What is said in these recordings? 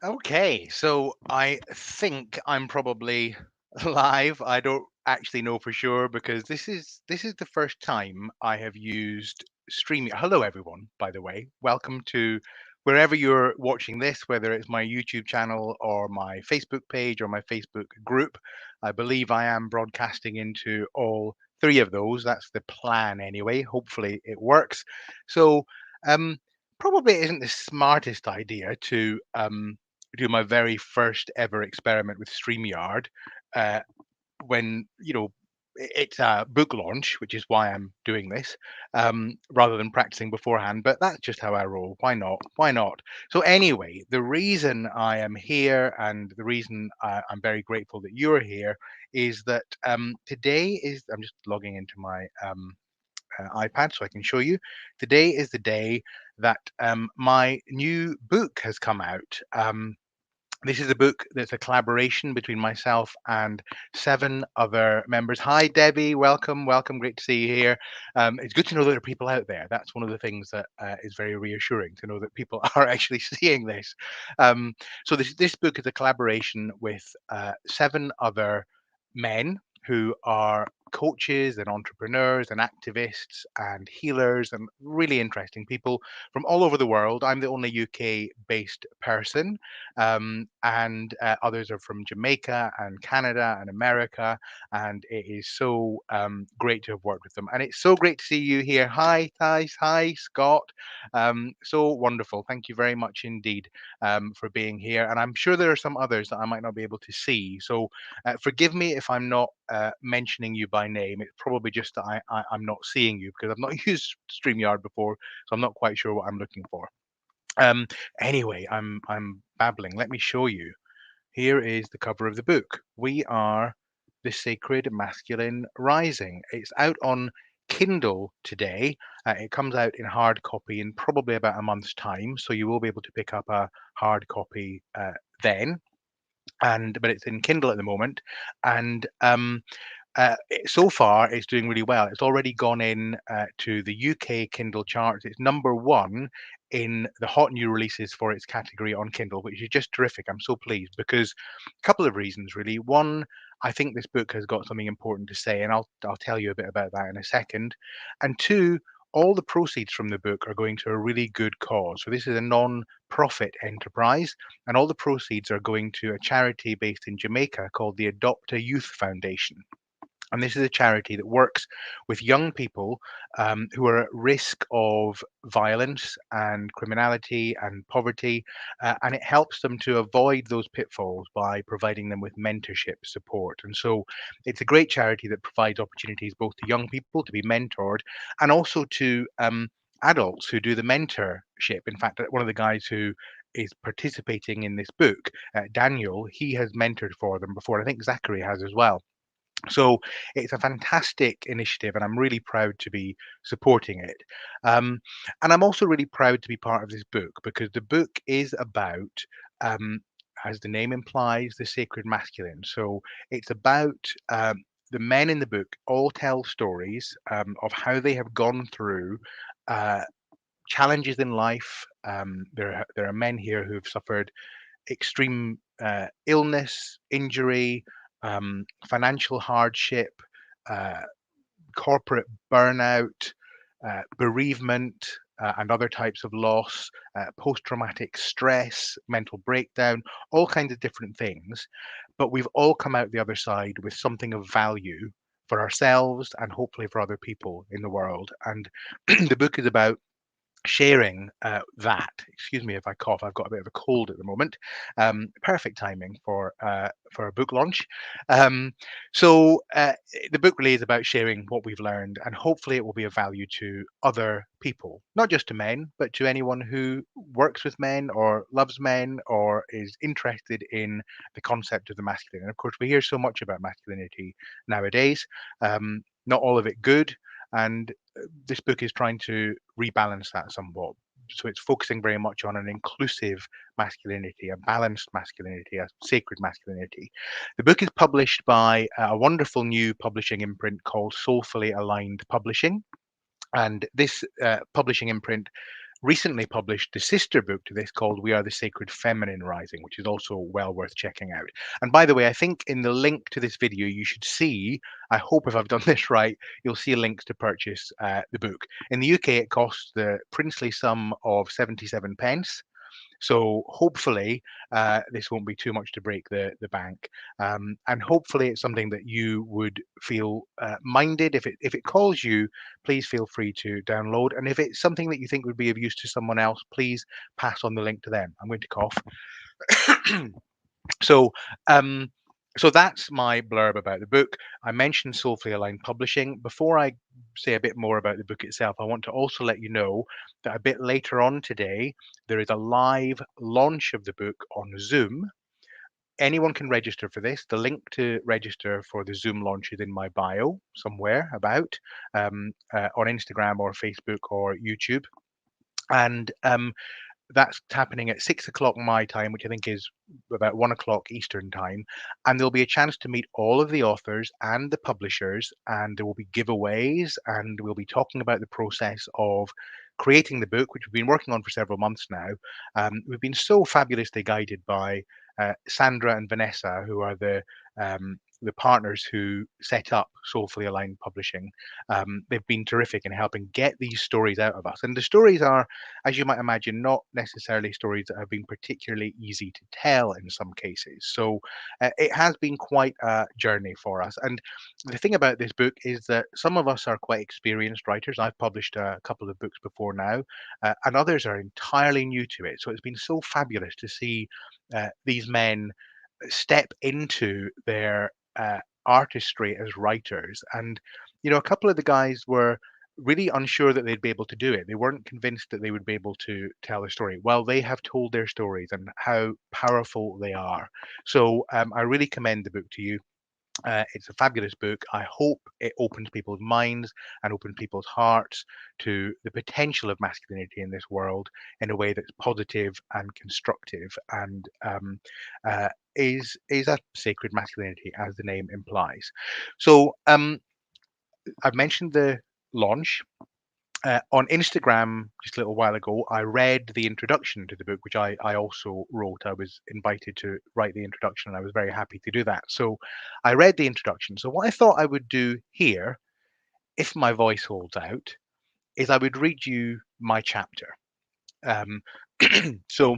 Okay, so I think I'm probably live. I don't actually know for sure because this is the first time I have used streaming. Hello, everyone. By the way, welcome to wherever you're watching this, whether it's my YouTube channel or my Facebook page or my Facebook group. I believe I am broadcasting into all three of those. That's the plan, anyway. Hopefully, it works. So, um, probably it isn't the smartest idea to do my very first ever experiment with StreamYard uh, when it's a book launch, which is why I'm doing this rather than practicing beforehand. But that's just how I roll. Why not? Why not? So anyway, the reason I am here and the reason I'm very grateful that you're here is that today is I'm just logging into my iPad so I can show you. Today is the day that my new book has come out. This is a book that's a collaboration between myself and seven other members. Hi, Debbie. Welcome. Welcome. Great to see you here. It's good to know that there are people out there. That's one of the things that is very reassuring to know that people are actually seeing this. So this book is a collaboration with seven other men who are coaches and entrepreneurs and activists and healers and really interesting people from all over the world. I'm the only UK based person, and others are from Jamaica and Canada and America. And it is so great to have worked with them. And it's so great to see you here. Hi, Thais. Hi, Scott. So wonderful. Thank you very much indeed for being here. And I'm sure there are some others that I might not be able to see. So forgive me if I'm not mentioning you by name. It's probably just that I'm not seeing you because I've not used StreamYard before. So I'm not quite sure what I'm looking for. Um, anyway, I'm babbling. Let me show you. Here is the cover of the book. We are the Sacred Masculine Rising. It's out on Kindle today. It comes out in hard copy in probably about a month's time, so you will be able to pick up a hard copy then. And but it's in Kindle at the moment, and so far, it's doing really well. It's already gone in to the UK Kindle charts. It's number one in the hot new releases for its category on Kindle, which is just terrific. I'm so pleased because a couple of reasons, really. One, I think this book has got something important to say, and I'll tell you a bit about that in a second. And two, all the proceeds from the book are going to a really good cause. So this is a non-profit enterprise, and all the proceeds are going to a charity based in Jamaica called the Adopt a Youth Foundation. And this is a charity that works with young people who are at risk of violence and criminality and poverty. And it helps them to avoid those pitfalls by providing them with mentorship support. And so it's a great charity that provides opportunities both to young people to be mentored and also to adults who do the mentorship. In fact, one of the guys who is participating in this book, Daniel, he has mentored for them before. I think Zachary has as well. So it's a fantastic initiative, and I'm really proud to be supporting it. Um, and I'm also really proud to be part of this book because the book is about, um, as the name implies, the sacred masculine. So it's about the men in the book all tell stories of how they have gone through uh, challenges in life. There are men here who've suffered extreme illness, injury, financial hardship, uh, corporate burnout, bereavement, and other types of loss, post traumatic stress, mental breakdown, all kinds of different things. But we've all come out the other side with something of value for ourselves and hopefully for other people in the world. And the book is about sharing that. Excuse me if I cough. I've got a bit of a cold at the moment. Perfect timing for a book launch. Um, so the book really is about sharing what we've learned, and hopefully it will be of value to other people, not just to men, but to anyone who works with men or loves men or is interested in the concept of the masculine. And of course, we hear so much about masculinity nowadays. Not all of it good, and this book is trying to rebalance that somewhat. So it's focusing very much on an inclusive masculinity, a balanced masculinity, a sacred masculinity. The book is published by a wonderful new publishing imprint called Soulfully Aligned Publishing. And this publishing imprint recently published the sister book to this called We Are the Sacred Feminine Rising, which is also well worth checking out. And by the way, I think in the link to this video, you should see, I hope if I've done this right, you'll see links to purchase the book. In the UK, it costs the princely sum of 77 pence. So hopefully this won't be too much to break the bank, and hopefully it's something that you would feel minded. If it calls you, please feel free to download. And if it's something that you think would be of use to someone else, please pass on the link to them. I'm going to cough. So, um, so that's my blurb about the book. I mentioned Soulfully Aligned Publishing. Before I say a bit more about the book itself, I want to also let you know that a bit later on today, there is a live launch of the book on Zoom. Anyone can register for this. The link to register for the Zoom launch is in my bio somewhere about on Instagram or Facebook or YouTube. And that's happening at 6 o'clock my time, which I think is about 1 o'clock Eastern time. And there'll be a chance to meet all of the authors and the publishers, and there will be giveaways, and we'll be talking about the process of creating the book, which we've been working on for several months now. We've been so fabulously guided by Sandra and Vanessa, who are the partners who set up Soulfully Aligned Publishing. They've been terrific in helping get these stories out of us. And the stories are, as you might imagine, not necessarily stories that have been particularly easy to tell in some cases. So it has been quite a journey for us. And the thing about this book is that some of us are quite experienced writers. I've published a couple of books before now, and others are entirely new to it. So it's been so fabulous to see these men step into their artistry as writers. And, a couple of the guys were really unsure that they'd be able to do it. They weren't convinced that they would be able to tell a story. Well, they have told their stories and how powerful they are. So I really commend the book to you. It's a fabulous book. I hope it opens people's minds and opens people's hearts to the potential of masculinity in this world in a way that's positive and constructive, and is a sacred masculinity, as the name implies. So I've mentioned the launch. On Instagram just a little while ago, I read the introduction to the book, which I also wrote. I was invited to write the introduction, and I was very happy to do that. So I read the introduction. So what I thought I would do here, if my voice holds out, is I would read you my chapter. Um, so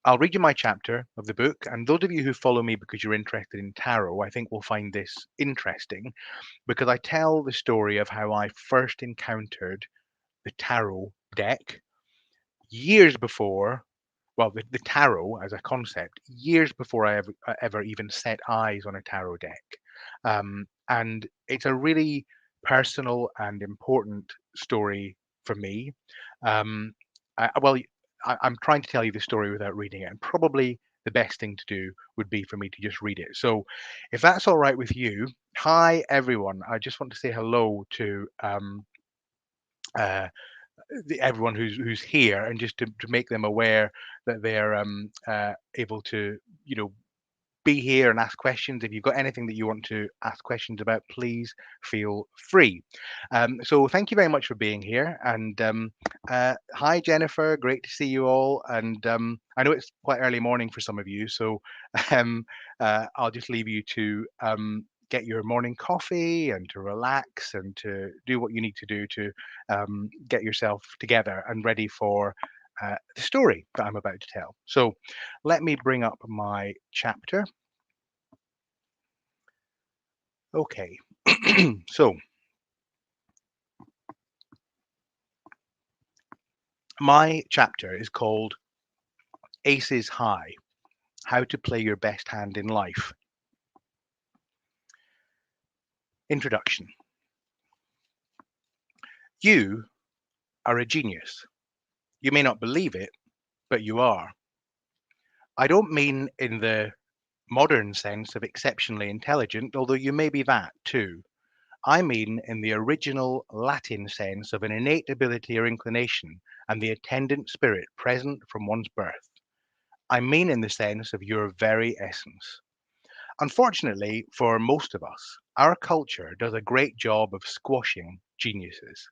I'll read you my chapter of the book, and those of you who follow me because you're interested in tarot, I think will find this interesting because I tell the story of how I first encountered the tarot deck years before, well, the tarot as a concept, years before I ever even set eyes on a tarot deck. And it's a really personal and important story for me. Um, well, I'm trying to tell you the story without reading it, and probably the best thing to do would be for me to just read it. So, if that's all right with you, hi everyone. I just want to say hello to uh, everyone who's here, and just to make them aware that they're able to be here and ask questions. If you've got anything that you want to ask questions about, please feel free. So thank you very much for being here. And hi, Jennifer. Great to see you all. And I know it's quite early morning for some of you, so um, I'll just leave you to get your morning coffee and to relax and to do what you need to do to get yourself together and ready for the story that I'm about to tell. So let me bring up my chapter. Okay, so my chapter is called Aces High: How to Play Your Best Hand in Life. Introduction. You are a genius. You may not believe it, but you are. I don't mean in the modern sense of exceptionally intelligent, although you may be that too. I mean in the original Latin sense of an innate ability or inclination and the attendant spirit present from one's birth. I mean in the sense of your very essence. Unfortunately, for most of us, our culture does a great job of squashing geniuses.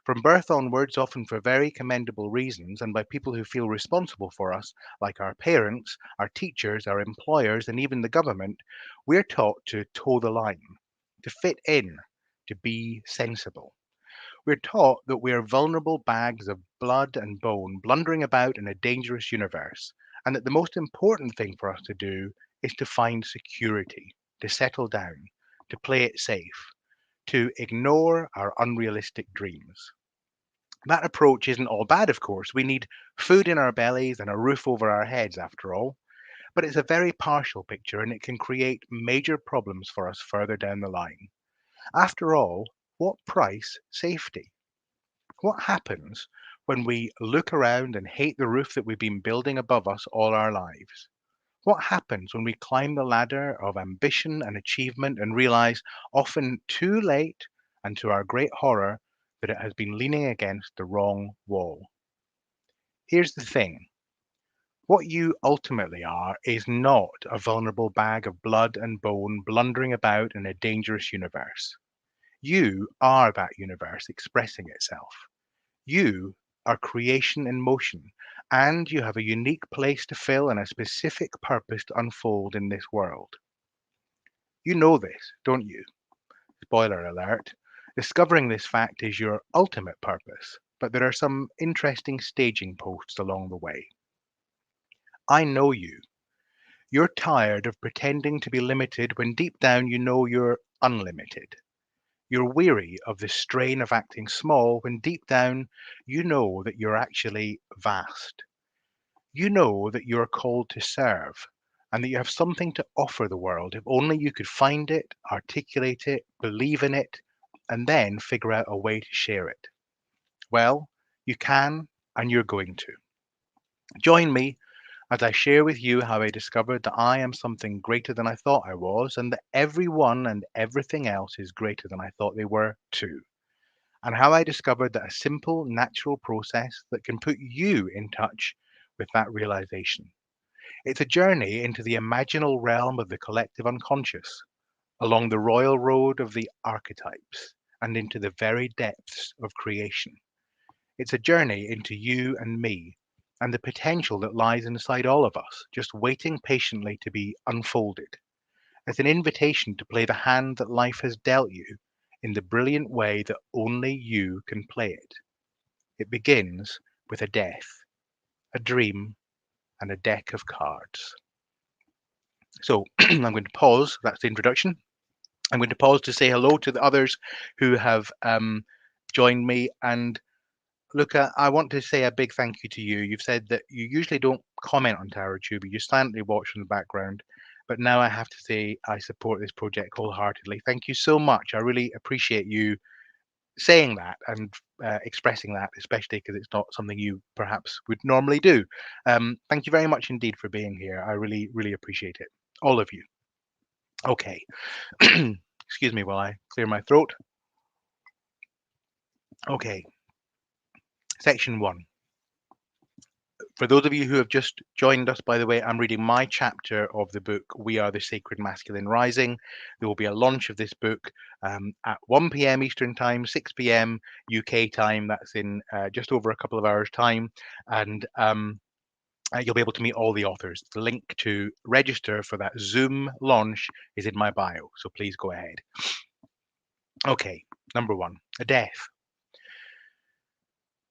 From birth onwards, often for very commendable reasons and by people who feel responsible for us, like our parents, our teachers, our employers, and even the government, we're taught to toe the line, to fit in, to be sensible. We're taught that we are vulnerable bags of blood and bone blundering about in a dangerous universe, and that the most important thing for us to do is to find security, to settle down, to play it safe, to ignore our unrealistic dreams. That approach isn't all bad, of course. We need food in our bellies and a roof over our heads, after all. But it's a very partial picture and it can create major problems for us further down the line. After all, what price safety? What happens when we look around and hate the roof that we've been building above us all our lives? What happens when we climb the ladder of ambition and achievement and realize, often too late and to our great horror, that it has been leaning against the wrong wall? Here's the thing: what you ultimately are is not a vulnerable bag of blood and bone blundering about in a dangerous universe. You are that universe expressing itself. You are creation in motion, and you have a unique place to fill and a specific purpose to unfold in this world. You know this, don't you? Spoiler alert. Discovering this fact is your ultimate purpose, but there are some interesting staging posts along the way. I know you. You're tired of pretending to be limited when deep down you know you're unlimited. You're weary of the strain of acting small when deep down you know that you're actually vast. You know that you're called to serve and that you have something to offer the world if only you could find it, articulate it, believe in it, and then figure out a way to share it. Well, you can and you're going to. Join me as I share with you how I discovered that I am something greater than I thought I was, and that everyone and everything else is greater than I thought they were too. And how I discovered that a simple, natural process that can put you in touch with that realization. It's a journey into the imaginal realm of the collective unconscious, along the royal road of the archetypes, and into the very depths of creation. It's a journey into you and me, and the potential that lies inside all of us, just waiting patiently to be unfolded. It's an invitation to play the hand that life has dealt you in the brilliant way that only you can play it. It begins with a death, a dream, and a deck of cards. So I'm going to pause. That's the introduction. I'm going to pause to say hello to the others who have joined me. And look, I want to say a big thank you to you. You've said that you usually don't comment on TowerTube, you silently watch in the background. But now I have to say I support this project wholeheartedly. Thank you so much. I really appreciate you saying that and expressing that, especially because it's not something you perhaps would normally do. Thank you very much indeed for being here. I really, really appreciate it. All of you. Okay. Excuse me while I clear my throat. Okay. Section one. For those of you who have just joined us, by the way, I'm reading my chapter of the book, We Are the Sacred Masculine Rising. There will be a launch of this book at 1 p.m. Eastern Time, 6 p.m. UK time. That's in just over a couple of hours' time. And you'll be able to meet all the authors. The link to register for that Zoom launch is in my bio, so please go ahead. Okay, number one, a death.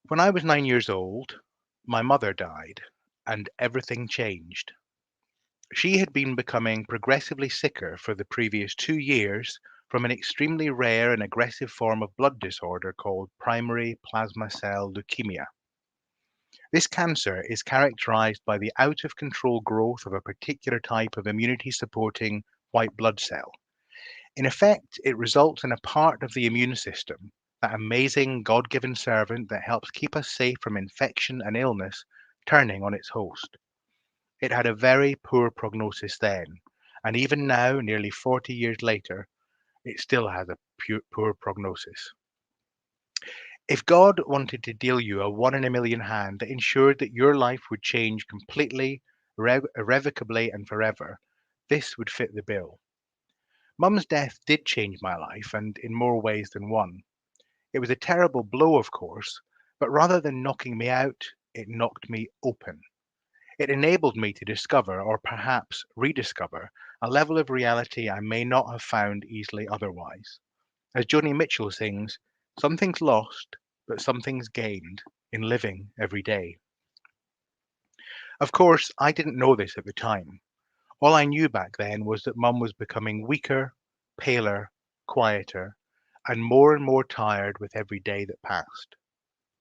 When I was 9 years old, my mother died, and everything changed. She had been becoming progressively sicker for the previous 2 years from an extremely rare and aggressive form of blood disorder called primary plasma cell leukemia. This cancer is characterized by the out of control growth of a particular type of immunity supporting white blood cell. In effect, it results in a part of the immune system, that amazing God given servant that helps keep us safe from infection and illness, turning on its host. It had a very poor prognosis then, and even now, nearly 40 years later, it still has a poor prognosis. If God wanted to deal you a 1 in a million hand that ensured that your life would change completely, irrevocably, and forever, this would fit the bill. Mum's death did change my life, and in more ways than one. It was a terrible blow, of course, but rather than knocking me out, it knocked me open. It enabled me to discover, or perhaps rediscover, a level of reality I may not have found easily otherwise. As Joni Mitchell sings, something's lost, but something's gained in living every day. Of course, I didn't know this at the time. All I knew back then was that Mum was becoming weaker, paler, quieter, and more tired with every day that passed.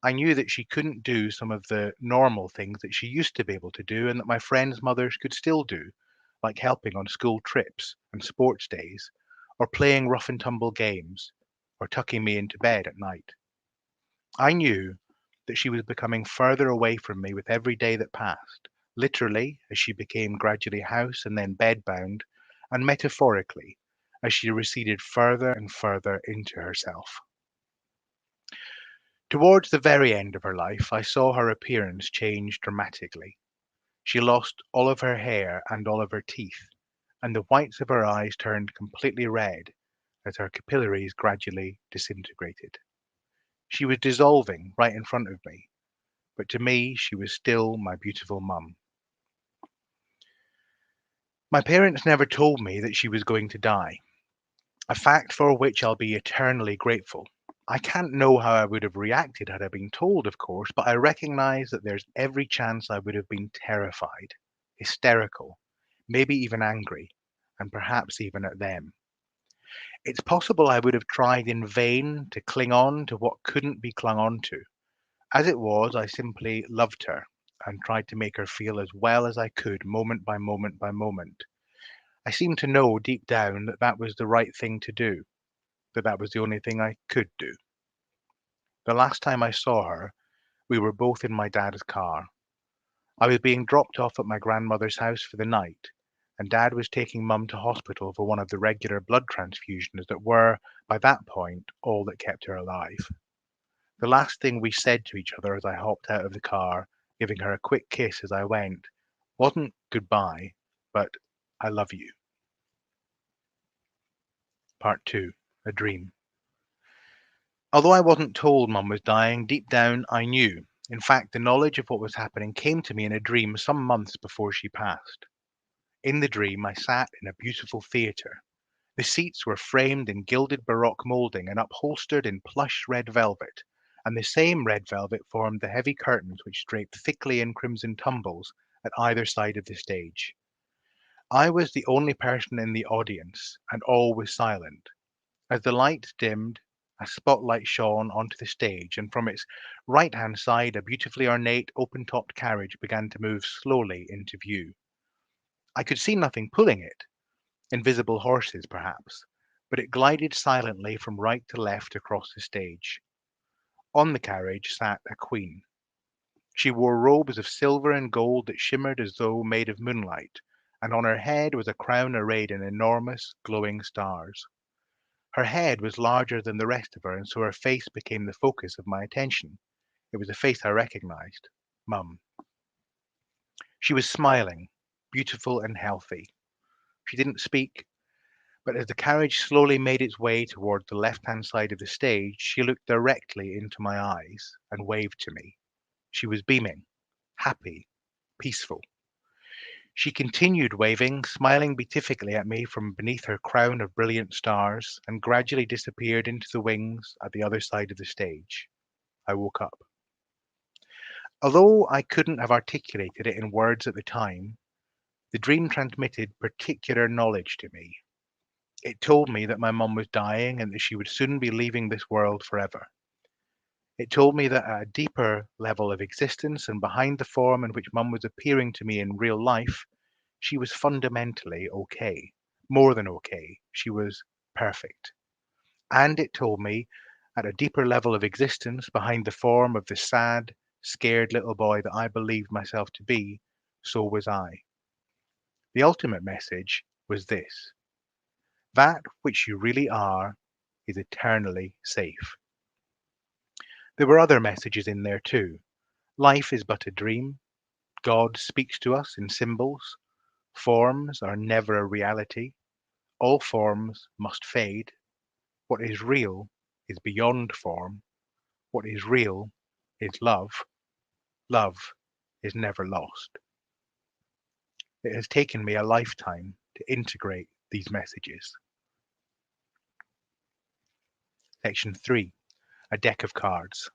I knew that she couldn't do some of the normal things that she used to be able to do and that my friends' mothers could still do, like helping on school trips and sports days, or playing rough and tumble games, or tucking me into bed at night. I knew that she was becoming further away from me with every day that passed, literally as she became gradually house and then bedbound, and metaphorically as she receded further and further into herself. Towards the very end of her life, I saw her appearance change dramatically. She lost all of her hair and all of her teeth, and the whites of her eyes turned completely red as her capillaries gradually disintegrated. She was dissolving right in front of me, but to me, she was still my beautiful mum. My parents never told me that she was going to die, a fact for which I'll be eternally grateful. I can't know how I would have reacted had I been told, of course, but I recognize that there's every chance I would have been terrified, hysterical, maybe even angry, and perhaps even at them. It's possible I would have tried in vain to cling on to what couldn't be clung on to. As it was, I simply loved her and tried to make her feel as well as I could moment by moment by moment. I seemed to know deep down that that was the right thing to do, that that was the only thing I could do. The last time I saw her, we were both in my dad's car. I was being dropped off at my grandmother's house for the night, and Dad was taking Mum to hospital for one of the regular blood transfusions that were, by that point, all that kept her alive. The last thing we said to each other as I hopped out of the car, giving her a quick kiss as I went, wasn't goodbye, but I love you. Part 2. A Dream. Although I wasn't told Mum was dying, deep down I knew. In fact, the knowledge of what was happening came to me in a dream some months before she passed. In the dream, I sat in a beautiful theatre. The seats were framed in gilded Baroque moulding and upholstered in plush red velvet, and the same red velvet formed the heavy curtains which draped thickly in crimson tumbles at either side of the stage. I was the only person in the audience, and all was silent. As the lights dimmed, a spotlight shone onto the stage, and from its right-hand side, a beautifully ornate, open-topped carriage began to move slowly into view. I could see nothing pulling it, invisible horses perhaps, but it glided silently from right to left across the stage. On the carriage sat a queen. She wore robes of silver and gold that shimmered as though made of moonlight, and on her head was a crown arrayed in enormous, glowing stars. Her head was larger than the rest of her, and so her face became the focus of my attention. It was a face I recognized. Mum. She was smiling, beautiful and healthy. She didn't speak, but as the carriage slowly made its way toward the left-hand side of the stage, she looked directly into my eyes and waved to me. She was beaming, happy, peaceful. She continued waving, smiling beatifically at me from beneath her crown of brilliant stars, and gradually disappeared into the wings at the other side of the stage. I woke up. Although I couldn't have articulated it in words at the time, the dream transmitted particular knowledge to me. It told me that my mum was dying and that she would soon be leaving this world forever. It told me that at a deeper level of existence and behind the form in which Mum was appearing to me in real life, she was fundamentally okay. More than okay. She was perfect. And it told me, at a deeper level of existence, behind the form of the sad, scared little boy that I believed myself to be, so was I. The ultimate message was this: that which you really are is eternally safe. There were other messages in there too. Life is but a dream. God speaks to us in symbols. Forms are never a reality. All forms must fade. What is real is beyond form. What is real is love. Love is never lost. It has taken me a lifetime to integrate these messages. Section 3. A deck of cards.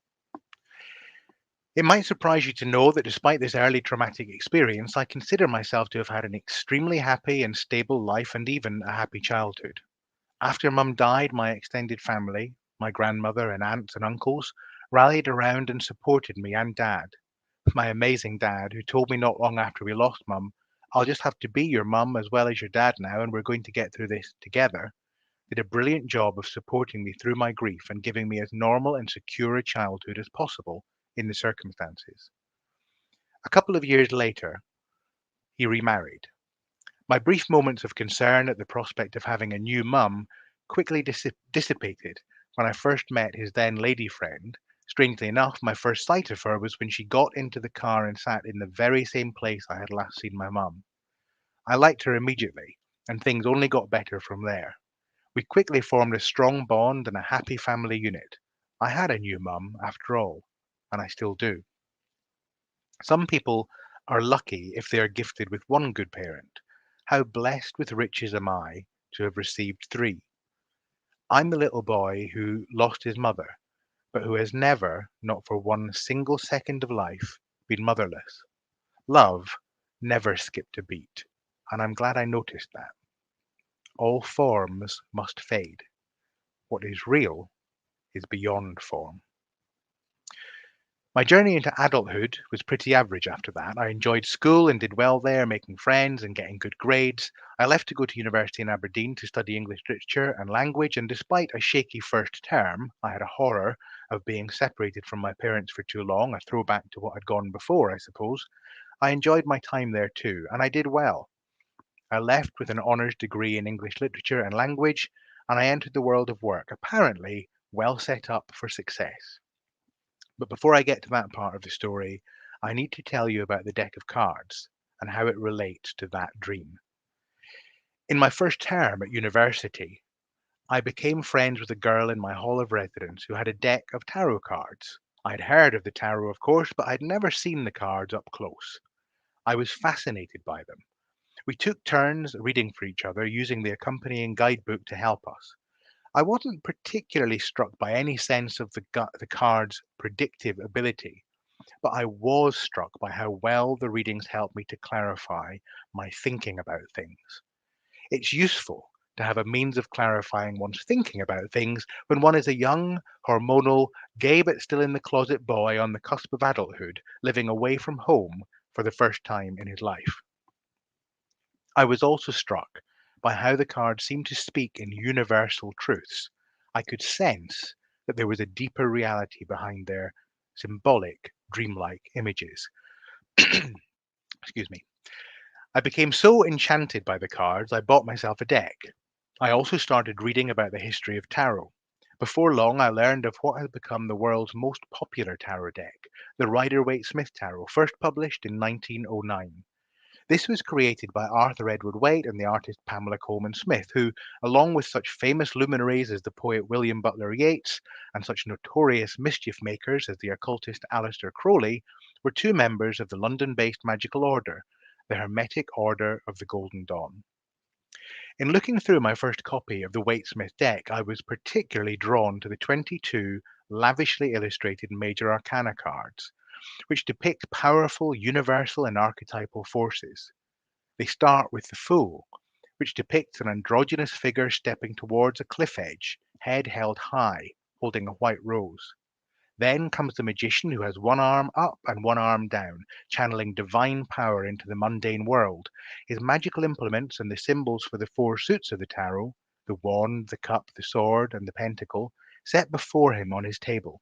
It might surprise you to know that despite this early traumatic experience, I consider myself to have had an extremely happy and stable life and even a happy childhood. After Mum died, my extended family, my grandmother and aunts and uncles, rallied around and supported me and Dad. My amazing dad, who told me not long after we lost Mum, "I'll just have to be your mum as well as your dad now, and we're going to get through this together," did a brilliant job of supporting me through my grief and giving me as normal and secure a childhood as possible in the circumstances. A couple of years later, he remarried. My brief moments of concern at the prospect of having a new mum quickly dissipated when I first met his then lady friend. Strangely enough, my first sight of her was when she got into the car and sat in the very same place I had last seen my mum. I liked her immediately, and things only got better from there. We quickly formed a strong bond and a happy family unit. I had a new mum, after all, and I still do. Some people are lucky if they are gifted with one good parent. How blessed with riches am I to have received three. I'm the little boy who lost his mother, but who has never, not for one single second of life, been motherless. Love never skipped a beat, and I'm glad I noticed that. All forms must fade. What is real is beyond form. My journey into adulthood was pretty average after that. I enjoyed school and did well there, making friends and getting good grades. I left to go to university in Aberdeen to study English literature and language, and despite a shaky first term, I had a horror of being separated from my parents for too long, a throwback to what had gone before, I suppose. I enjoyed my time there too, and I did well. I left with an honours degree in English literature and language, and I entered the world of work, apparently well set up for success. But before I get to that part of the story, I need to tell you about the deck of cards and how it relates to that dream. In my first term at university, I became friends with a girl in my hall of residence who had a deck of tarot cards. I'd heard of the tarot, of course, but I'd never seen the cards up close. I was fascinated by them. We took turns reading for each other, using the accompanying guidebook to help us. I wasn't particularly struck by any sense of the card's predictive ability, but I was struck by how well the readings helped me to clarify my thinking about things. It's useful to have a means of clarifying one's thinking about things when one is a young, hormonal, gay but still in the closet boy on the cusp of adulthood, living away from home for the first time in his life. I was also struck by how the cards seemed to speak in universal truths. I could sense that there was a deeper reality behind their symbolic, dreamlike images. Excuse me. I became so enchanted by the cards, I bought myself a deck. I also started reading about the history of tarot. Before long, I learned of what has become the world's most popular tarot deck, the Rider-Waite-Smith Tarot, first published in 1909. This was created by Arthur Edward Waite and the artist Pamela Colman Smith, who, along with such famous luminaries as the poet William Butler Yeats and such notorious mischief makers as the occultist Aleister Crowley, were two members of the London-based magical order, the Hermetic Order of the Golden Dawn. In looking through my first copy of the Waite-Smith deck, I was particularly drawn to the 22 lavishly illustrated major arcana cards, which depict powerful universal and archetypal forces. They start with the Fool, which depicts an androgynous figure stepping towards a cliff edge, head held high, holding a white rose. Then comes the Magician, who has one arm up and one arm down, channeling divine power into the mundane world. His magical implements and the symbols for the four suits of the tarot, the wand, the cup, the sword, and the pentacle, set before him on his table.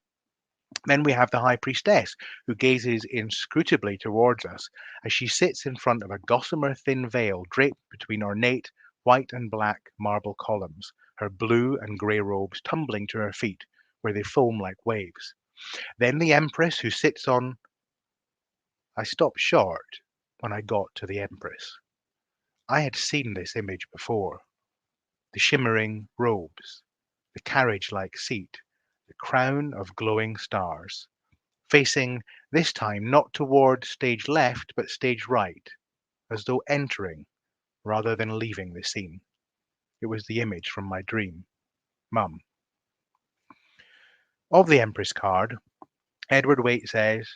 Then we have the High Priestess, who gazes inscrutably towards us as she sits in front of a gossamer thin veil draped between ornate white and black marble columns, her blue and grey robes tumbling to her feet, where they foam like waves. Then the Empress, who sits on... I stopped short when I got to the Empress. I had seen this image before. The shimmering robes, the carriage-like seat, the crown of glowing stars, facing this time not toward stage left but stage right, as though entering rather than leaving the scene. It was the image from my dream. Mum. Of the Empress card, Edward Waite says,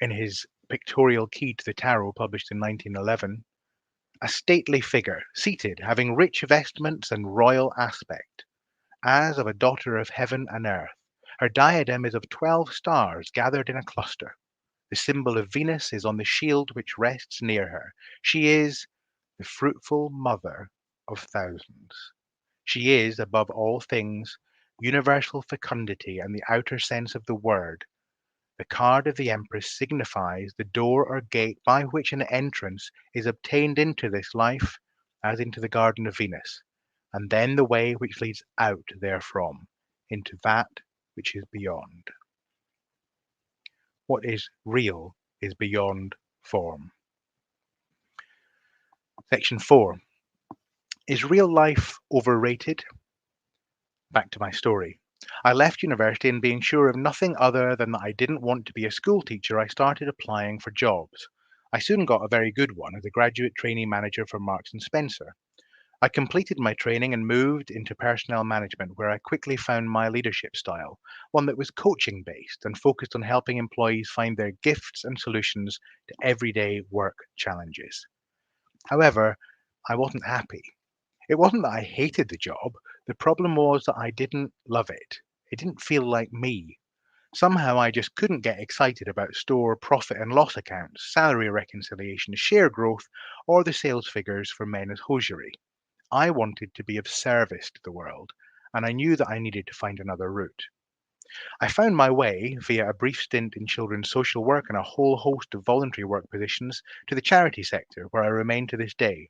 in his Pictorial Key to the Tarot published in 1911, a stately figure, seated, having rich vestments and royal aspect, as of a daughter of heaven and earth. Her diadem is of 12 stars gathered in a cluster. The symbol of Venus is on the shield which rests near her. She is the fruitful mother of thousands. She is, above all things, universal fecundity and the outer sense of the word. The card of the Empress signifies the door or gate by which an entrance is obtained into this life, as into the Garden of Venus, and then the way which leads out therefrom, into that which is beyond. What is real is beyond form. Section 4. Is real life overrated? Back to my story. I left university and being sure of nothing other than that I didn't want to be a school teacher, I started applying for jobs. I soon got a very good one as a graduate trainee manager for Marks and Spencer. I completed my training and moved into personnel management, where I quickly found my leadership style, one that was coaching based and focused on helping employees find their gifts and solutions to everyday work challenges. However, I wasn't happy. It wasn't that I hated the job. The problem was that I didn't love it. It didn't feel like me. Somehow I just couldn't get excited about store profit and loss accounts, salary reconciliation, share growth, or the sales figures for men's hosiery. I wanted to be of service to the world, and I knew that I needed to find another route. I found my way, via a brief stint in children's social work and a whole host of voluntary work positions, to the charity sector, where I remain to this day.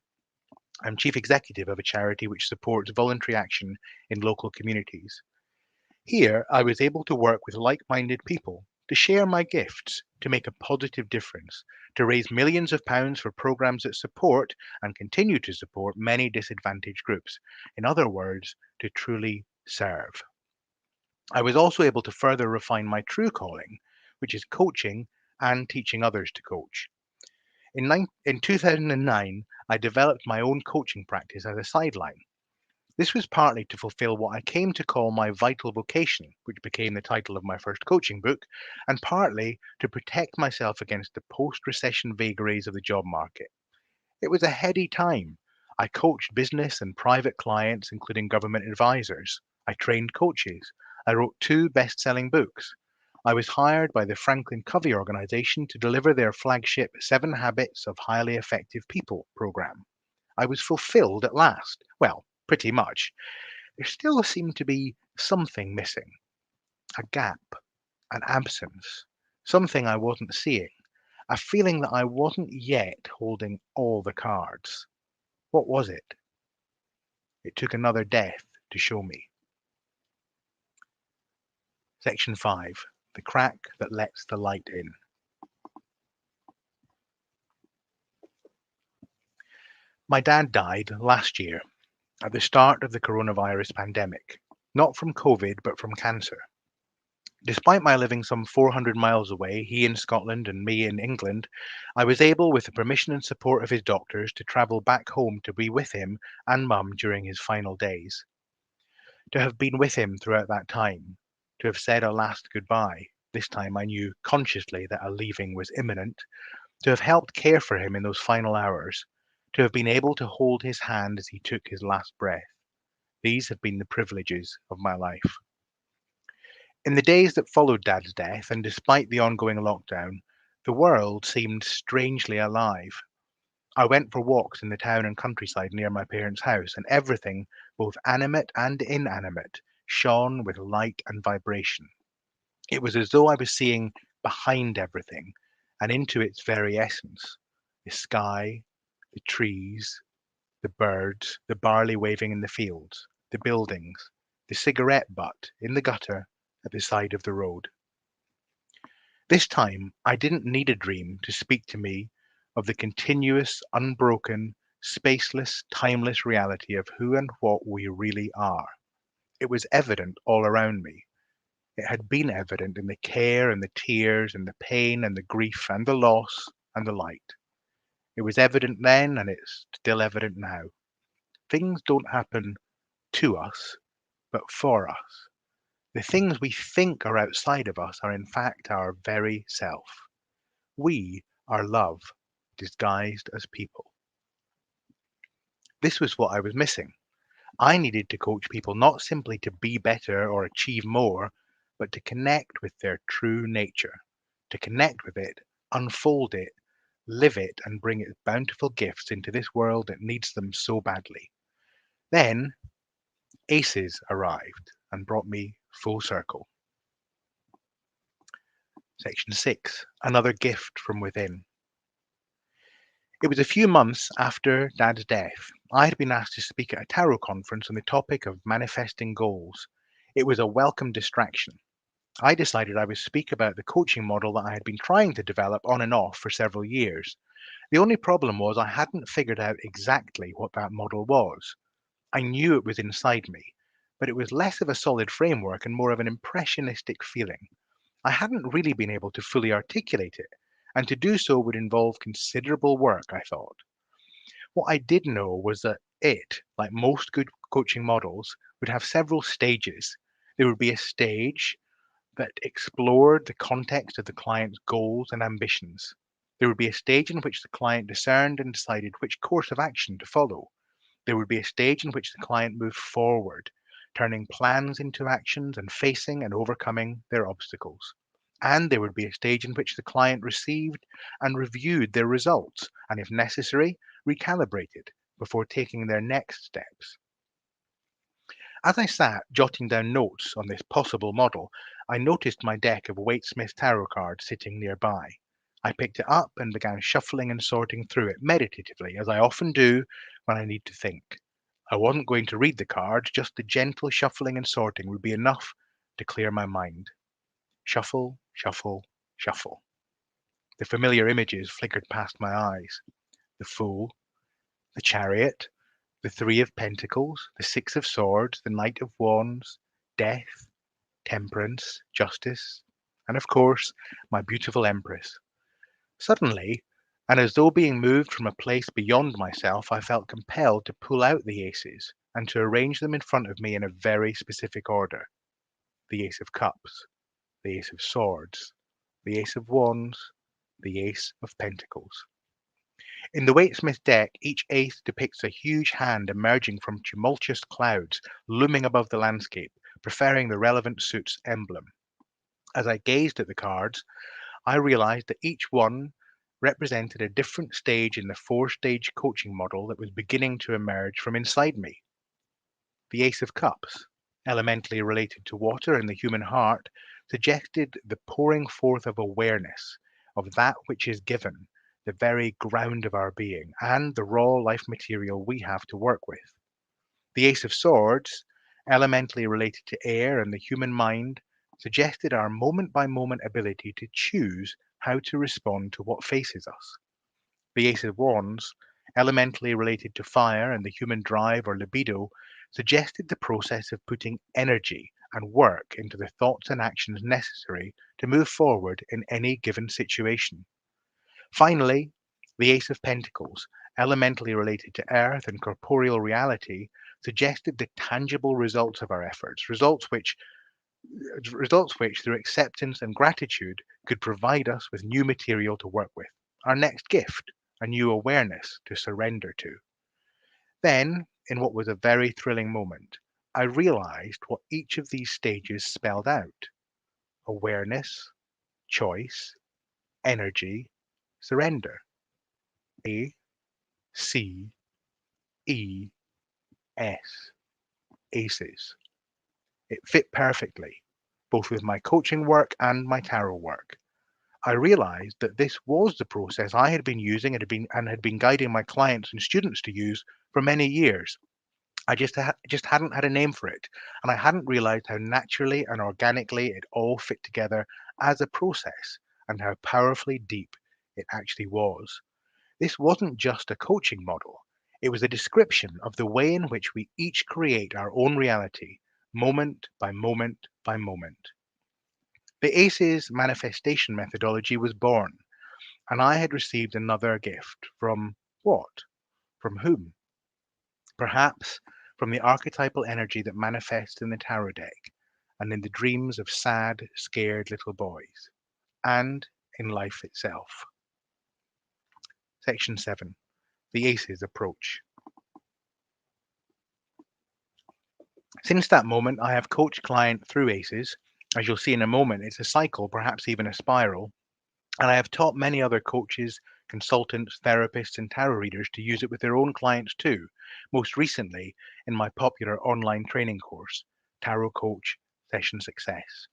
I'm chief executive of a charity which supports voluntary action in local communities. Here, I was able to work with like minded people, to share my gifts, to make a positive difference, to raise millions of pounds for programs that support and continue to support many disadvantaged groups. In other words, to truly serve. I was also able to further refine my true calling, which is coaching and teaching others to coach. In 2009, I developed my own coaching practice as a sideline. This was partly to fulfill what I came to call my vital vocation, which became the title of my first coaching book, and partly to protect myself against the post recession vagaries of the job market. It was a heady time. I coached business and private clients, including government advisors. I trained coaches. I wrote 2 best selling books. I was hired by the Franklin Covey organization to deliver their flagship 7 Habits of Highly Effective People program. I was fulfilled at last. Well, pretty much. There still seemed to be something missing, a gap, an absence, something I wasn't seeing, a feeling that I wasn't yet holding all the cards. What was it? It took another death to show me. Section 5. The crack that lets the light in. My dad died last year at the start of the coronavirus pandemic, not from COVID, but from cancer. Despite my living some 400 miles away, he in Scotland and me in England, I was able, with the permission and support of his doctors, to travel back home to be with him and Mum during his final days. To have been with him throughout that time, to have said a last goodbye, this time I knew consciously that a leaving was imminent, to have helped care for him in those final hours, to have been able to hold his hand as he took his last breath. These have been the privileges of my life. In the days that followed Dad's death, and despite the ongoing lockdown, the world seemed strangely alive. I went for walks in the town and countryside near my parents' house, and everything, both animate and inanimate, shone with light and vibration. It was as though I was seeing behind everything and into its very essence: the sky, the trees, the birds, the barley waving in the fields, the buildings, the cigarette butt in the gutter at the side of the road. This time, I didn't need a dream to speak to me of the continuous, unbroken, spaceless, timeless reality of who and what we really are. It was evident all around me. It had been evident in the care and the tears and the pain and the grief and the loss and the light. It was evident then and it's still evident now. Things don't happen to us, but for us. The things we think are outside of us are in fact our very self. We are love, disguised as people. This was what I was missing. I needed to coach people not simply to be better or achieve more, but to connect with their true nature, to connect with it, unfold it, live it, and bring its bountiful gifts into this world that needs them so badly. Then ACEs arrived and brought me full circle. Section 6. Another gift from within. It was a few months after Dad's death. I had been asked to speak at a tarot conference on the topic of manifesting goals. It was a welcome distraction. I decided I would speak about the coaching model that I had been trying to develop on and off for several years. The only problem was I hadn't figured out exactly what that model was. I knew it was inside me, but it was less of a solid framework and more of an impressionistic feeling. I hadn't really been able to fully articulate it, and to do so would involve considerable work, I thought. What I did know was that it, like most good coaching models, would have several stages. There would be a stage that explored the context of the client's goals and ambitions. There would be a stage in which the client discerned and decided which course of action to follow. There would be a stage in which the client moved forward, turning plans into actions and facing and overcoming their obstacles. And there would be a stage in which the client received and reviewed their results, and if necessary, recalibrated before taking their next steps. As I sat jotting down notes on this possible model, I noticed my deck of Waite-Smith tarot cards sitting nearby. I picked it up and began shuffling and sorting through it meditatively, as I often do when I need to think. I wasn't going to read the cards, just the gentle shuffling and sorting would be enough to clear my mind. Shuffle, shuffle, shuffle. The familiar images flickered past my eyes. The Fool, the Chariot, the Three of Pentacles, the Six of Swords, the Knight of Wands, Death, Temperance, Justice, and of course, my beautiful Empress. Suddenly, and as though being moved from a place beyond myself, I felt compelled to pull out the aces and to arrange them in front of me in a very specific order. The Ace of Cups, the Ace of Swords, the Ace of Wands, the Ace of Pentacles. In the Waite-Smith deck, each ace depicts a huge hand emerging from tumultuous clouds looming above the landscape, preferring the relevant suit's emblem. As I gazed at the cards, I realized that each one represented a different stage in the four-stage coaching model that was beginning to emerge from inside me. The Ace of Cups, elementally related to water and the human heart, suggested the pouring forth of awareness of that which is given, the very ground of our being, and the raw life material we have to work with. The Ace of Swords, elementally related to air and the human mind, suggested our moment by moment ability to choose how to respond to what faces us. The Ace of Wands, elementally related to fire and the human drive or libido, suggested the process of putting energy and work into the thoughts and actions necessary to move forward in any given situation. Finally, the Ace of Pentacles, elementally related to earth and corporeal reality, suggested the tangible results of our efforts, results which through acceptance and gratitude could provide us with new material to work with, our next gift, a new awareness to surrender to. Then, in what was a very thrilling moment, I realized what each of these stages spelled out: awareness, choice, energy, surrender. A, C, E, S, ACEs. It fit perfectly, both with my coaching work and my tarot work. I realized that this was the process I had been using and had been guiding my clients and students to use for many years. I just hadn't had a name for it, and I hadn't realized how naturally and organically it all fit together as a process and how powerfully deep it actually was. This wasn't just a coaching model. It was a description of the way in which we each create our own reality, moment by moment by moment. The ACEs manifestation methodology was born, and I had received another gift from what? From whom? Perhaps from the archetypal energy that manifests in the tarot deck and in the dreams of sad, scared little boys, and in life itself. Section 7. The ACEs approach. Since that moment, I have coached client through ACEs. As you'll see in a moment, it's a cycle, perhaps even a spiral. And I have taught many other coaches, consultants, therapists, and tarot readers to use it with their own clients too, most recently in my popular online training course, Tarot Coach Session Success.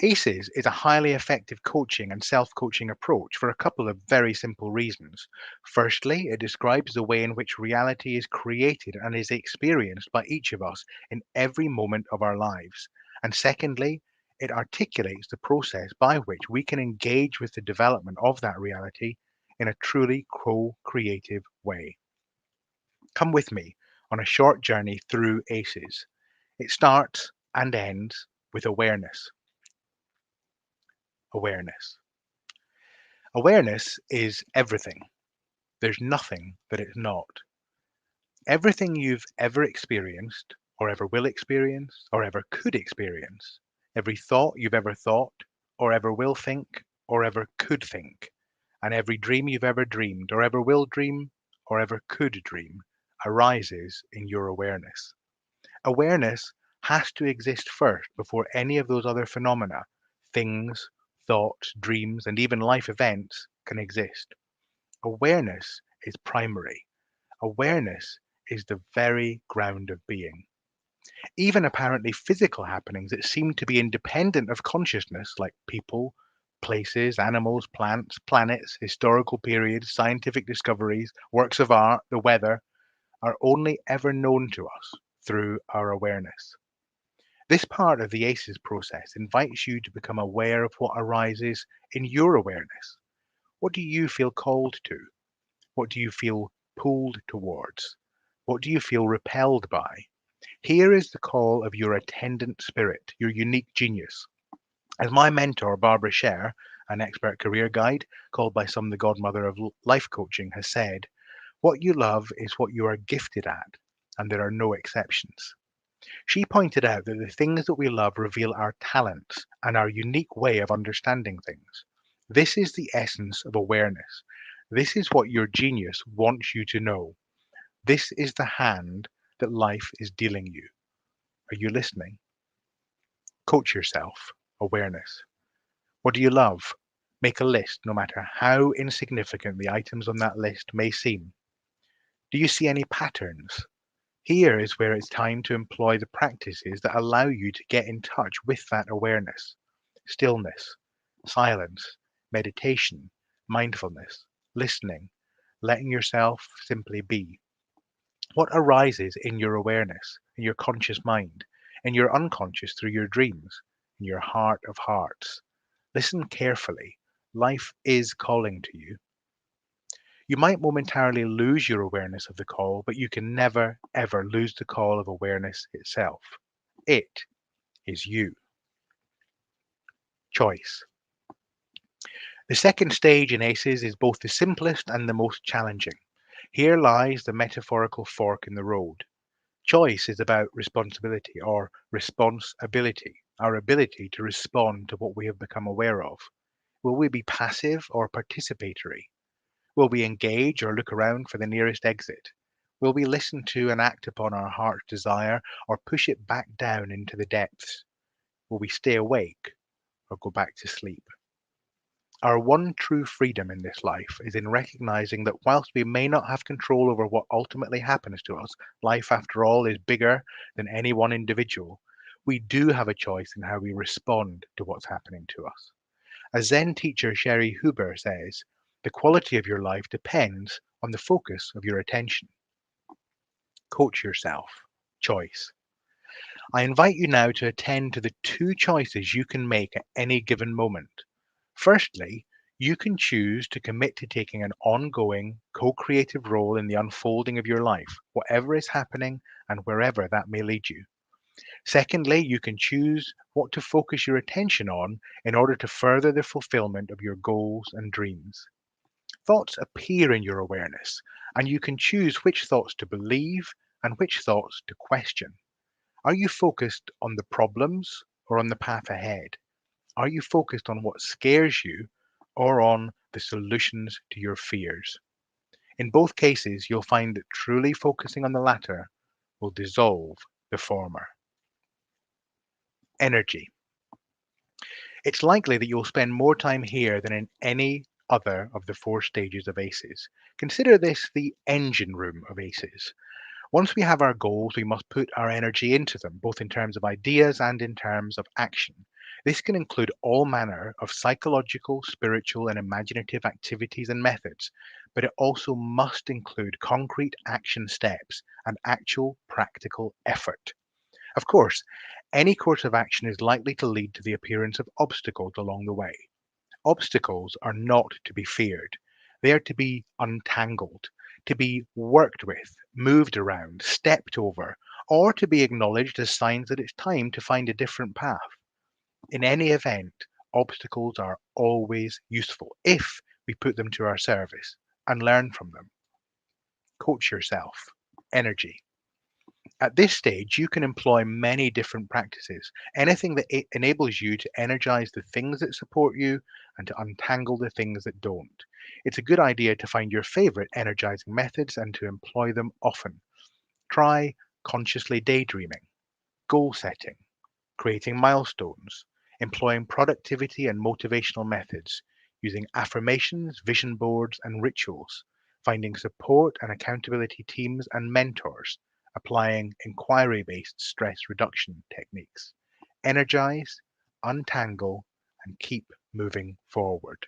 ACEs is a highly effective coaching and self-coaching approach for a couple of very simple reasons. Firstly, it describes the way in which reality is created and is experienced by each of us in every moment of our lives. And secondly, it articulates the process by which we can engage with the development of that reality in a truly co-creative way. Come with me on a short journey through ACEs. It starts and ends with awareness. Awareness. Awareness is everything. There's nothing that it's not. Everything you've ever experienced, or ever will experience, or ever could experience, every thought you've ever thought, or ever will think, or ever could think, and every dream you've ever dreamed, or ever will dream, or ever could dream, arises in your awareness. Awareness has to exist first before any of those other phenomena, things, thoughts, dreams, and even life events can exist. Awareness is primary. Awareness is the very ground of being. Even apparently physical happenings that seem to be independent of consciousness, like people, places, animals, plants, planets, historical periods, scientific discoveries, works of art, the weather, are only ever known to us through our awareness. This part of the ACEs process invites you to become aware of what arises in your awareness. What do you feel called to? What do you feel pulled towards? What do you feel repelled by? Here is the call of your attendant spirit, your unique genius. As my mentor, Barbara Sher, an expert career guide, called by some the godmother of life coaching, has said, what you love is what you are gifted at, and there are no exceptions. She pointed out that the things that we love reveal our talents and our unique way of understanding things. This is the essence of awareness. This is what your genius wants you to know. This is the hand that life is dealing you. Are you listening? Coach yourself. Awareness. What do you love? Make a list, no matter how insignificant the items on that list may seem. Do you see any patterns? Here is where it's time to employ the practices that allow you to get in touch with that awareness. Stillness, silence, meditation, mindfulness, listening, letting yourself simply be. What arises in your awareness, in your conscious mind, in your unconscious through your dreams, in your heart of hearts? Listen carefully. Life is calling to you. You might momentarily lose your awareness of the call, but you can never, ever lose the call of awareness itself. It is you. Choice. The second stage in ACEs is both the simplest and the most challenging. Here lies the metaphorical fork in the road. Choice is about responsibility or responsibility, our ability to respond to what we have become aware of. Will we be passive or participatory? Will we engage or look around for the nearest exit? Will we listen to and act upon our heart's desire or push it back down into the depths? Will we stay awake or go back to sleep? Our one true freedom in this life is in recognizing that whilst we may not have control over what ultimately happens to us, life after all is bigger than any one individual. We do have a choice in how we respond to what's happening to us. As Zen teacher Sherry Huber says, the quality of your life depends on the focus of your attention. Coach yourself. Choice. I invite you now to attend to the two choices you can make at any given moment. Firstly, you can choose to commit to taking an ongoing, co-creative role in the unfolding of your life, whatever is happening and wherever that may lead you. Secondly, you can choose what to focus your attention on in order to further the fulfillment of your goals and dreams. Thoughts appear in your awareness, and you can choose which thoughts to believe and which thoughts to question. Are you focused on the problems or on the path ahead? Are you focused on what scares you or on the solutions to your fears? In both cases, you'll find that truly focusing on the latter will dissolve the former. Energy. It's likely that you'll spend more time here than in any other of the four stages of ACEs. Consider this the engine room of ACEs. Once we have our goals, we must put our energy into them, both in terms of ideas and in terms of action. This can include all manner of psychological, spiritual, and imaginative activities and methods, but it also must include concrete action steps and actual practical effort. Of course, any course of action is likely to lead to the appearance of obstacles along the way. Obstacles are not to be feared. They are to be untangled, to be worked with, moved around, stepped over, or to be acknowledged as signs that it's time to find a different path. In any event, obstacles are always useful if we put them to our service and learn from them. Coach yourself. Energy. At this stage, you can employ many different practices, anything that enables you to energize the things that support you and to untangle the things that don't. It's a good idea to find your favorite energizing methods and to employ them often. Try consciously daydreaming, goal setting, creating milestones, employing productivity and motivational methods, using affirmations, vision boards, and rituals, finding support and accountability teams and mentors, applying inquiry based stress reduction techniques. Energize, untangle, and keep moving forward.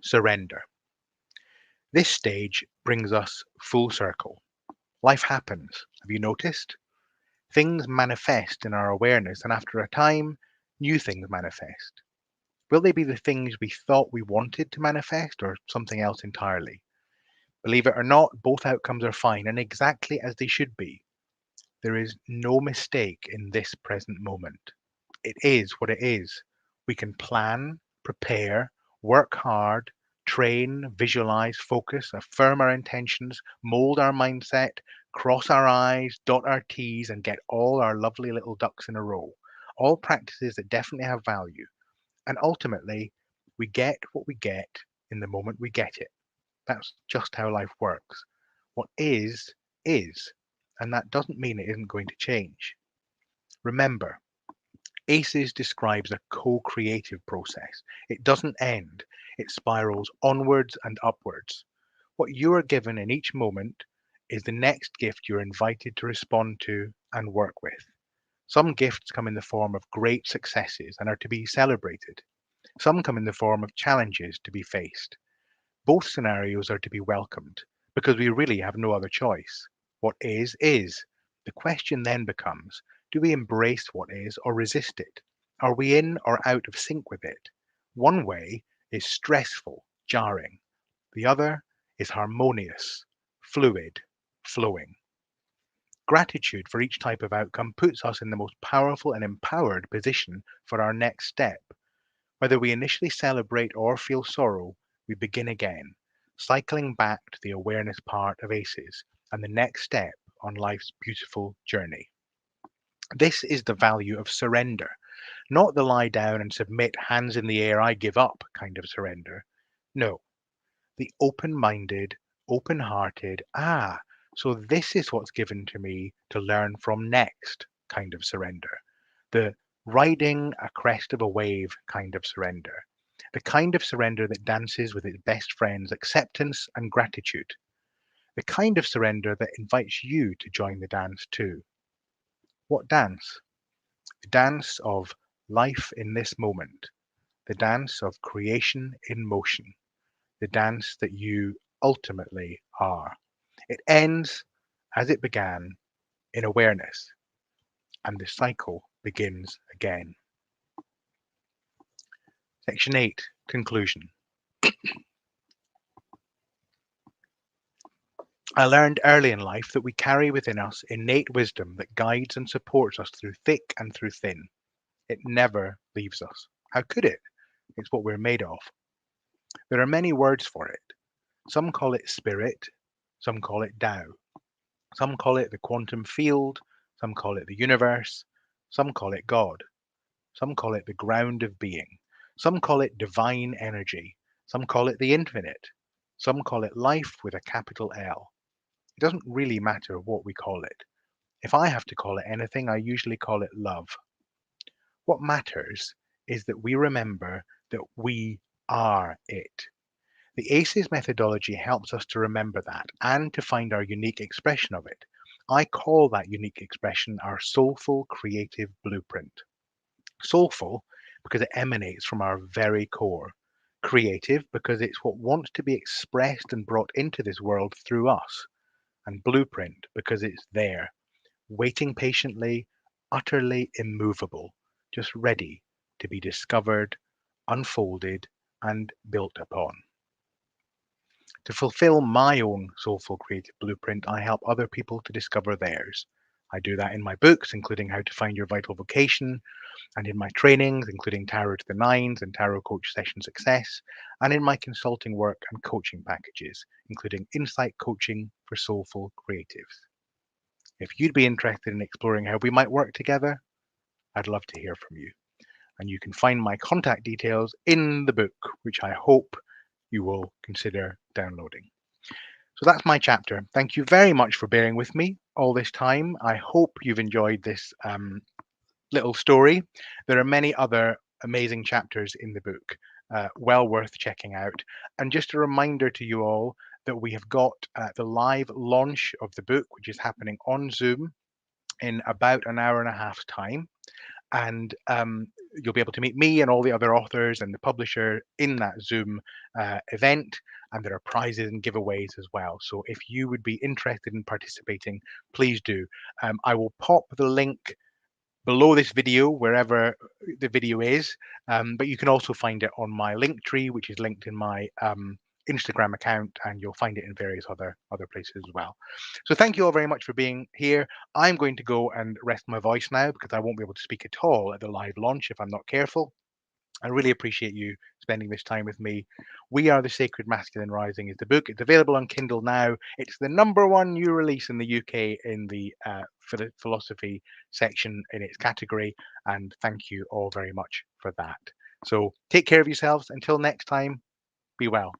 Surrender. This stage brings us full circle. Life happens. Have you noticed? Things manifest in our awareness, and after a time, new things manifest. Will they be the things we thought we wanted to manifest or something else entirely? Believe it or not, both outcomes are fine and exactly as they should be. There is no mistake in this present moment. It is what it is. We can plan, prepare, work hard, train, visualize, focus, affirm our intentions, mold our mindset, cross our I's, dot our T's, and get all our lovely little ducks in a row. All practices that definitely have value. And ultimately, we get what we get in the moment we get it. That's just how life works. What is, and that doesn't mean it isn't going to change. Remember, ACEs describes a co-creative process. It doesn't end. It spirals onwards and upwards. What you are given in each moment is the next gift you're invited to respond to and work with. Some gifts come in the form of great successes and are to be celebrated. Some come in the form of challenges to be faced. Both scenarios are to be welcomed because we really have no other choice. What is, is. The question then becomes, do we embrace what is or resist it? Are we in or out of sync with it? One way is stressful, jarring. The other is harmonious, fluid, flowing. Gratitude for each type of outcome puts us in the most powerful and empowered position for our next step. Whether we initially celebrate or feel sorrow, we begin again, cycling back to the awareness part of ACEs and the next step on life's beautiful journey. This is the value of surrender, not the lie down and submit, hands in the air, I give up kind of surrender. No, the open minded, open hearted, so this is what's given to me to learn from next kind of surrender. The riding a crest of a wave kind of surrender. The kind of surrender that dances with its best friends, acceptance and gratitude. The kind of surrender that invites you to join the dance too. What dance? The dance of life in this moment. The dance of creation in motion. The dance that you ultimately are. It ends as it began in awareness, and the cycle begins again. Section 8, Conclusion. I learned early in life that we carry within us innate wisdom that guides and supports us through thick and through thin. It never leaves us. How could it? It's what we're made of. There are many words for it. Some call it spirit, some call it Tao, some call it the quantum field, some call it the universe, some call it God, some call it the ground of being, some call it divine energy, some call it the infinite, some call it life with a capital L. It doesn't really matter what we call it. If I have to call it anything, I usually call it love. What matters is that we remember that we are it. The ACEs methodology helps us to remember that and to find our unique expression of it. I call that unique expression our soulful creative blueprint. Soulful because it emanates from our very core. Creative because it's what wants to be expressed and brought into this world through us. And blueprint because it's there, waiting patiently, utterly immovable, just ready to be discovered, unfolded, and built upon. To fulfill my own soulful creative blueprint, I help other people to discover theirs. I do that in my books, including How to Find Your Vital Vocation, and in my trainings, including Tarot to the Nines and Tarot Coach Session Success, and in my consulting work and coaching packages, including Insight Coaching for Soulful Creatives. If you'd be interested in exploring how we might work together, I'd love to hear from you. And you can find my contact details in the book, which I hope you will consider downloading. So that's my chapter. Thank you very much for bearing with me all this time. I hope you've enjoyed this little story. There are many other amazing chapters in the book, well worth checking out. And just a reminder to you all that we have got the live launch of the book, which is happening on Zoom in about an hour and a half time. And you'll be able to meet me and all the other authors and the publisher in that Zoom event. And there are prizes and giveaways as well. So if you would be interested in participating, please do. I will pop the link below this video, wherever the video is, but you can also find it on my link tree, which is linked in my Instagram account, and you'll find it in various other places as well. So thank you all very much for being here. I'm going to go and rest my voice now because I won't be able to speak at all at the live launch if I'm not careful. I really appreciate you spending this time with me. We Are the Sacred Masculine Rising is the book. It's available on Kindle now. It's the #1 new release in the UK in the philosophy section in its category. And thank you all very much for that. So take care of yourselves. Until next time, be well.